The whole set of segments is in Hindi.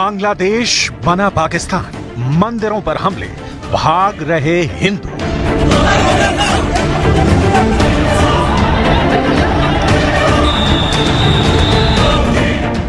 बांग्लादेश बना पाकिस्तान, मंदिरों पर हमले, भाग रहे हिंदू।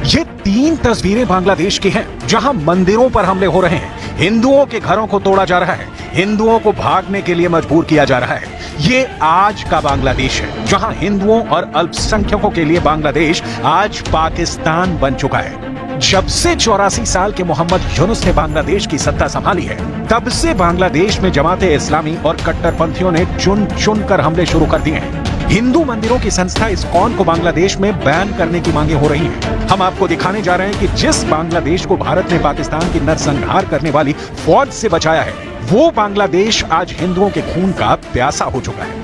ये 3 तस्वीरें बांग्लादेश की हैं, जहां मंदिरों पर हमले हो रहे हैं, हिंदुओं के घरों को तोड़ा जा रहा है, हिंदुओं को भागने के लिए मजबूर किया जा रहा है। ये आज का बांग्लादेश है, जहां हिंदुओं और अल्पसंख्यकों के लिए बांग्लादेश आज पाकिस्तान बन चुका है। जब से 84 साल के मोहम्मद यूनुस ने बांग्लादेश की सत्ता संभाली है, तब से बांग्लादेश में जमाते इस्लामी और कट्टरपंथियों ने चुन चुन कर हमले शुरू कर दिए हैं। हिंदू मंदिरों की संस्था इस्कॉन को बांग्लादेश में बैन करने की मांगे हो रही हैं। हम आपको दिखाने जा रहे हैं कि जिस बांग्लादेश को भारत ने पाकिस्तान की नरसंहार करने वाली फौज से बचाया है, वो बांग्लादेश आज हिंदुओं के खून का प्यासा हो चुका है।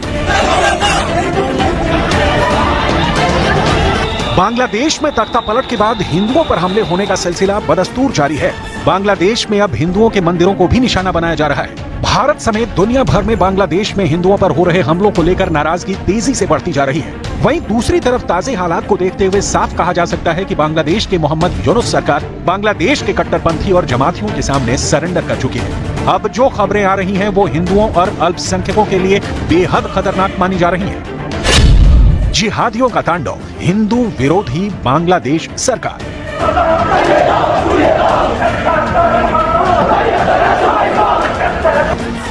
बांग्लादेश में तख्ता पलट के बाद हिंदुओं पर हमले होने का सिलसिला बदस्तूर जारी है। बांग्लादेश में अब हिंदुओं के मंदिरों को भी निशाना बनाया जा रहा है। भारत समेत दुनिया भर में बांग्लादेश में हिंदुओं पर हो रहे हमलों को लेकर नाराजगी तेजी से बढ़ती जा रही है। वहीं दूसरी तरफ ताजे हालात को देखते हुए साफ कहा जा सकता है कि बांग्लादेश के मोहम्मद यूनुस सरकार बांग्लादेश के कट्टरपंथी और जमातियों के सामने सरेंडर कर चुकी है। अब जो खबरें आ रही हैं, वो हिंदुओं और अल्पसंख्यकों के लिए बेहद खतरनाक मानी जा रही हैं। जिहादियों का तांडव, हिंदू विरोधी बांग्लादेश सरकार।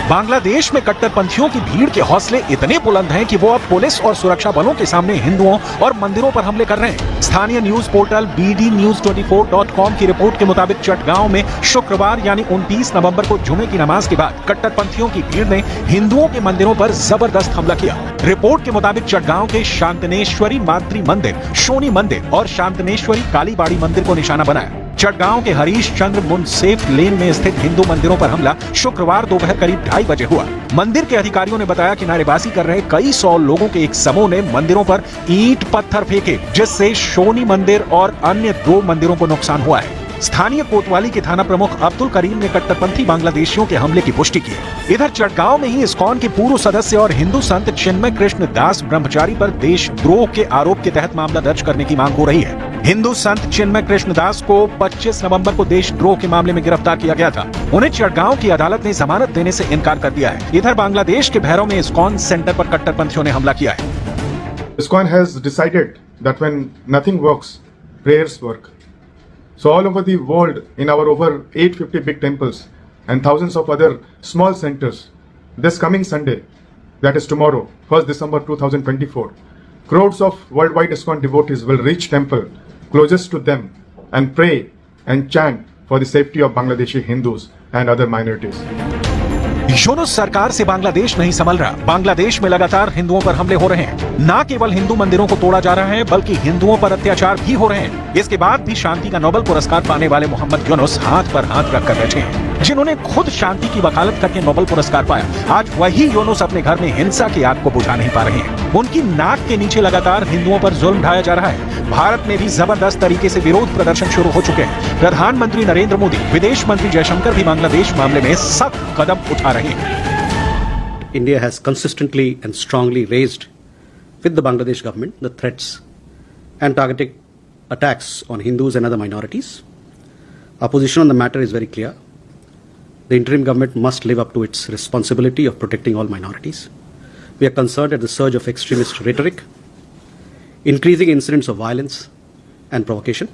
बांग्लादेश में कट्टरपंथियों की भीड़ के हौसले इतने बुलंद हैं कि वो अब पुलिस और सुरक्षा बलों के सामने हिंदुओं और मंदिरों पर हमले कर रहे हैं। स्थानीय न्यूज पोर्टल bdnews24.com की रिपोर्ट के मुताबिक चटगांव में शुक्रवार यानी 29 नवंबर को जुमे की नमाज के बाद कट्टरपंथियों की भीड़ ने हिंदुओं के मंदिरों पर जबरदस्त हमला किया। रिपोर्ट के मुताबिक चटगांव के शांतनेश्वरी मातृ मंदिर, शोनी मंदिर और शांतनेश्वरी कालीबाड़ी मंदिर को निशाना बनाया। चटगांव के हरीश चंद्र मुनसेफ लेन में स्थित हिंदू मंदिरों पर हमला शुक्रवार दोपहर करीब 2:30 बजे हुआ। मंदिर के अधिकारियों ने बताया कि नारेबाजी कर रहे कई 100 लोगों के एक समूह ने मंदिरों पर ईंट पत्थर फेंके, जिससे शोनी मंदिर और अन्य 2 मंदिरों को नुकसान हुआ है। स्थानीय कोतवाली के थाना प्रमुख अब्दुल करीम ने कट्टरपंथी बांग्लादेशियों के हमले की पुष्टि की है। इधर चटगांव में ही इस्कॉन के पूर्व सदस्य और हिंदू संत चिन्मय कृष्ण दास ब्रह्मचारी पर देशद्रोह के आरोप के तहत मामला दर्ज करने की मांग हो रही है। हिंदू संत चिन्मय कृष्ण दास को 25 नवंबर को देशद्रोह के मामले में गिरफ्तार किया गया था। उन्हें चटगांव की अदालत ने जमानत देने से इनकार कर दिया है। इधर बांग्लादेश के भैरव में इस्कॉन सेंटर पर कट्टरपंथियों ने हमला किया है। ISKCON has decided that when nothing works, prayers work. So all over the world, in our over 850 big temples and thousands of other small centers, this coming Sunday, that is tomorrow, 1st December 2024, crowds of worldwide ISKCON devotees will reach temple closest to them and pray and chant for the safety of Bangladeshi Hindus and other minorities. Yunus सरकार से बांग्लादेश नहीं संभल रहा। बांग्लादेश में लगातार हिंदुओं पर हमले हो रहे हैं। न केवल हिंदू मंदिरों को तोड़ा जा रहा है, बल्कि हिंदुओं पर अत्याचार भी हो रहे हैं। इसके बाद भी शांति का नोबेल पुरस्कार पाने वाले मोहम्मद यूनुस हाथ पर हाथ रखकर बैठे हैं। जिन्होंने खुद शांति की वकालत करके नोबेल पुरस्कार पाया, आज वही यूनुस अपने घर में हिंसा की आग को बुझा नहीं पा रहे हैं। उनकी नाक के नीचे लगातार हिंदुओं पर जुल्म ढाया जा रहा है। भारत में भी जबरदस्त तरीके से विरोध प्रदर्शन शुरू हो चुके हैं। प्रधानमंत्री नरेंद्र मोदी, विदेश मंत्री जयशंकर भी बांग्लादेश मामले में सख्त कदम उठा रहे हैं। India has consistently and strongly raised with the Bangladesh government the threats and targeted attacks on Hindus and other minorities. Our position on the matter is very clear. The interim government must live up to its responsibility of protecting all minorities. We are concerned at the surge of extremist rhetoric, increasing incidents of violence and provocation.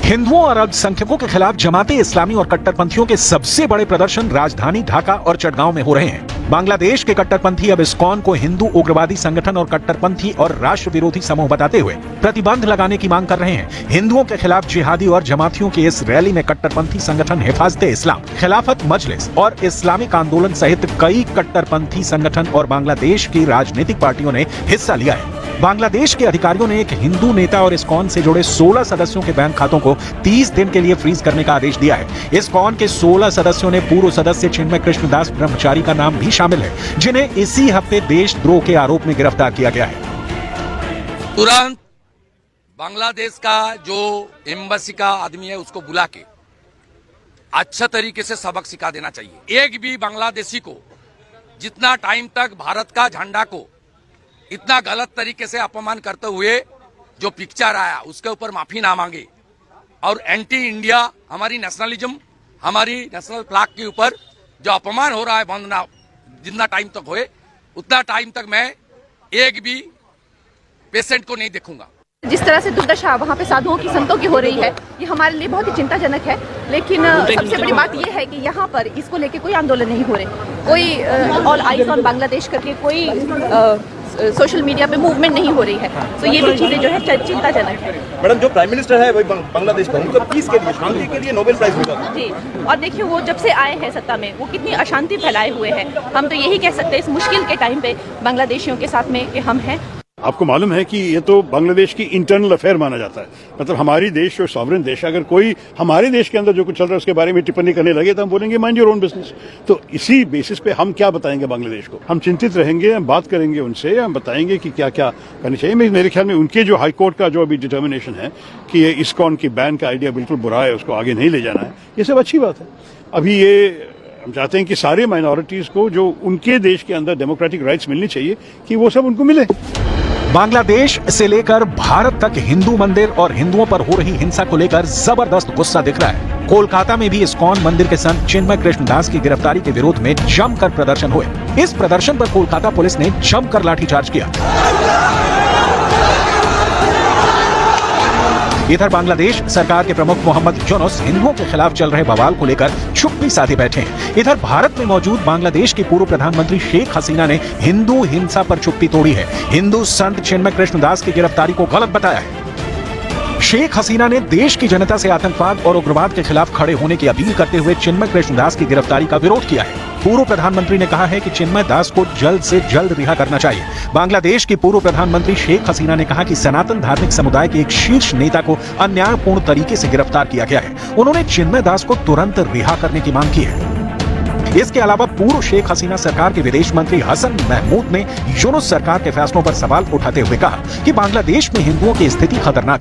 हिंदुओं और अल्पसंख्यकों के खिलाफ जमाते इस्लामी और कट्टरपंथियों के सबसे बड़े प्रदर्शन राजधानी ढाका और चटगांव में हो रहे हैं। बांग्लादेश के कट्टरपंथी अब इस्कॉन को हिंदू उग्रवादी संगठन और कट्टरपंथी और राष्ट्र विरोधी समूह बताते हुए प्रतिबंध लगाने की मांग कर रहे हैं। हिंदुओं के खिलाफ जिहादी और जमातियों की इस रैली में कट्टरपंथी संगठन हिफाजते इस्लाम, खिलाफत मजलिस और इस्लामिक आंदोलन सहित कई कट्टरपंथी संगठन और बांग्लादेश की राजनीतिक पार्टियों ने हिस्सा लिया है। बांग्लादेश के अधिकारियों ने एक हिंदू नेता और इस्कॉन से जुड़े 16 सदस्यों के बैंक खातों को 30 दिन के लिए फ्रीज करने का आदेश दिया है। इस्कॉन के 16 सदस्यों ने पूर्व सदस्य चिन्मय कृष्ण दास ब्रह्मचारी का नाम भी शामिल है, जिन्हें इसी हफ्ते देशद्रोह के आरोप में गिरफ्तार किया गया है। तुरंत बांग्लादेश का जो एम्बेसी का आदमी है उसको बुला के अच्छा तरीके से सबक सिखा देना चाहिए। एक भी बांग्लादेशी को जितना टाइम तक भारत का झंडा को इतना गलत तरीके से अपमान करते हुए जो पिक्चर आया उसके ऊपर माफी ना मांगे और एंटी इंडिया, हमारी नेशनलिज्म, हमारी नेशनल फ्लैग के ऊपर जो अपमान हो रहा है वंदना, जितना टाइम तक होए उतना टाइम तक मैं एक भी पेशेंट को नहीं देखूंगा। जिस तरह से दुर्दशा वहाँ पे साधुओं की, संतों की हो रही है, ये हमारे लिए बहुत ही चिंताजनक है। लेकिन सबसे बड़ी बात ये है कि यहाँ पर इसको लेके कोई आंदोलन नहीं हो रहे, कोई ऑल आइज ऑन बांग्लादेश करके कोई सोशल मीडिया पे मूवमेंट नहीं हो रही है। तो ये भी चीजें जो है चिंताजनक है। मैडम, जो प्राइम मिनिस्टर है वही बांग्लादेश का, उनको पीस के लिए, शांति के लिए नोबेल प्राइज मिला जी, और देखिए वो जब से आए हैं सत्ता में वो कितनी अशांति फैलाए हुए हैं। हम तो यही कह सकते हैं इस मुश्किल के टाइम पे बांग्लादेशियों के साथ में कि हम हैं। आपको मालूम है कि ये तो बांग्लादेश की इंटरनल अफेयर माना जाता है, मतलब हमारी देश जो सॉवरेन देश है, अगर कोई हमारे देश के अंदर जो कुछ चल रहा है उसके बारे में टिप्पणी करने लगे तो हम बोलेंगे माइंड योर ओन बिजनेस। तो इसी बेसिस पे हम क्या बताएंगे बांग्लादेश को? हम चिंतित रहेंगे, हम बात करेंगे उनसे, हम बताएंगे कि क्या क्या करनी चाहिए। मेरे ख्याल में उनके जो हाईकोर्ट का जो अभी डिटर्मिनेशन है कि ये इस्कॉन की बैन का आइडिया बिल्कुल बुरा है, उसको आगे नहीं ले जाना है, ये सब अच्छी बात है। अभी ये हम चाहते हैं कि सारे माइनॉरिटीज को जो उनके देश के अंदर डेमोक्रेटिक राइट्स मिलनी चाहिए कि वो सब उनको मिले। बांग्लादेश से लेकर भारत तक हिंदू मंदिर और हिंदुओं पर हो रही हिंसा को लेकर जबरदस्त गुस्सा दिख रहा है। कोलकाता में भी इस्कॉन मंदिर के संत चिन्मय कृष्ण दास की गिरफ्तारी के विरोध में जमकर प्रदर्शन हुए। इस प्रदर्शन पर कोलकाता पुलिस ने जमकर लाठीचार्ज किया। इधर बांग्लादेश सरकार के प्रमुख मोहम्मद यूनुस हिंदुओं के खिलाफ चल रहे बवाल को लेकर चुप्पी साधे बैठे हैं। इधर भारत में मौजूद बांग्लादेश की पूर्व प्रधानमंत्री शेख हसीना ने हिंदू हिंसा पर चुप्पी तोड़ी है। हिंदू संत चिन्मय कृष्ण दास की गिरफ्तारी को गलत बताया है। शेख हसीना ने देश की जनता से आतंकवाद और उग्रवाद के खिलाफ खड़े होने की अपील करते हुए चिन्मय कृष्ण दास की गिरफ्तारी का विरोध किया है। पूर्व प्रधानमंत्री ने कहा है कि चिन्मय दास को जल्द से जल्द रिहा करना चाहिए। बांग्लादेश की पूर्व प्रधानमंत्री शेख हसीना ने कहा कि सनातन धार्मिक समुदाय के एक शीर्ष नेता को अन्यायपूर्ण तरीके से गिरफ्तार किया गया है। उन्होंने चिन्मय दास को तुरंत रिहा करने की मांग की है। इसके अलावा पूर्व शेख हसीना सरकार के विदेश मंत्री हसन महमूद ने यूनुस सरकार के फैसलों पर सवाल उठाते हुए कहा कि बांग्लादेश में हिंदुओं की स्थिति खतरनाक है।